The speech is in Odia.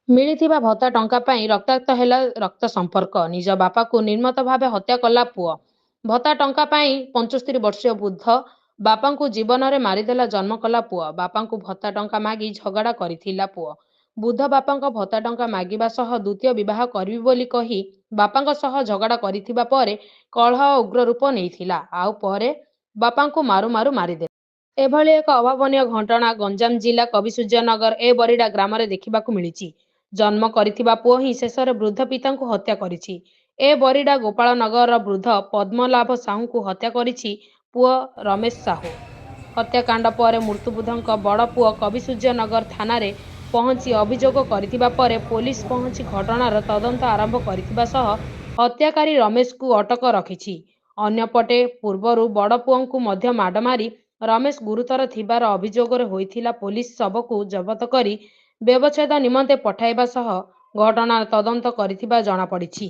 ମିଳିଥିବା ଭତ୍ତା ଟଙ୍କା ପାଇଁ ରକ୍ତାକ୍ତ ହେଲା ରକ୍ତ ସମ୍ପର୍କ। ନିଜ ବାପାକୁ ନିର୍ମତ ଭାବେ ହତ୍ୟା କଲା ପୁଅ। ଭତ୍ତା ଟଙ୍କା ପାଇଁ 75 ବର୍ଷୀୟ ବୃଦ୍ଧ ବାପାଙ୍କୁ ଜୀବନରେ ମାରିଦେଲା ଜନ୍ମ କଲା ପୁଅ। ବାପାଙ୍କୁ ଭତ୍ତା ଟଙ୍କା ମାଗି ଝଗଡ଼ା କରିଥିଲା ପୁଅ। ବୃଦ୍ଧ ବାପାଙ୍କ ଭତ୍ତା ଟଙ୍କା ମାଗିବା ସହ ଦ୍ୱିତୀୟ ବିବାହ କରିବି ବୋଲି କହି ବାପାଙ୍କ ସହ ଝଗଡ଼ା କରିଥିବା ପରେ କଳହ ଉଗ୍ର ରୂପ ନେଇଥିଲା। ଆଉ ପରେ ବାପାଙ୍କୁ ମାରୁ ମାରୁ ମାରିଦେଲା। ଏଭଳି ଏକ ଅଭାବନୀୟ ଘଟଣା ଗଞ୍ଜାମ ଜିଲ୍ଲା କବିସୂର୍ଯ୍ୟନଗର ଏ ବରିଡା ଗ୍ରାମରେ ଦେଖିବାକୁ ମିଳିଛି। ଜନ୍ମ କରିଥିବା ପୁଅ ହିଁ ଶେଷରେ ବୃଦ୍ଧ ପିତାଙ୍କୁ ହତ୍ୟା କରିଛି। ଏ ବରିଡା ଗୋପାଳନଗରର ବୃଦ୍ଧ ପଦ୍ମଲାଭ ସାହୁଙ୍କୁ ହତ୍ୟା କରିଛି ପୁଅ ରମେଶ ସାହୁ। ହତ୍ୟାକାଣ୍ଡ ପରେ ମୃତ୍ୟୁବୃଦ୍ଧଙ୍କ ବଡ଼ ପୁଅ କବିସୂର୍ଯ୍ୟନଗର ଥାନାରେ ପହଞ୍ଚି ଅଭିଯୋଗ କରିଥିବା ପରେ ପୋଲିସ ପହଞ୍ଚି ଘଟଣାର ତଦନ୍ତ ଆରମ୍ଭ କରିଥିବା ସହ ହତ୍ୟାକାରୀ ରମେଶକୁ ଅଟକ ରଖିଛି। ଅନ୍ୟପଟେ ପୂର୍ବରୁ ବଡ଼ ପୁଅଙ୍କୁ ମଧ୍ୟ ମାଡ଼ ମାରି ରମେଶ ଗୁରୁତର ଥିବାର ଅଭିଯୋଗରେ ହୋଇଥିଲା। ପୋଲିସ ଶବକୁ ଜବତ କରି ବ୍ୟବଚ୍ଛେଦ ନିମନ୍ତେ ପଠାଇବା ସହ ଘଟଣାର ତଦନ୍ତ କରିଥିବା ଜଣାପଡ଼ିଛି।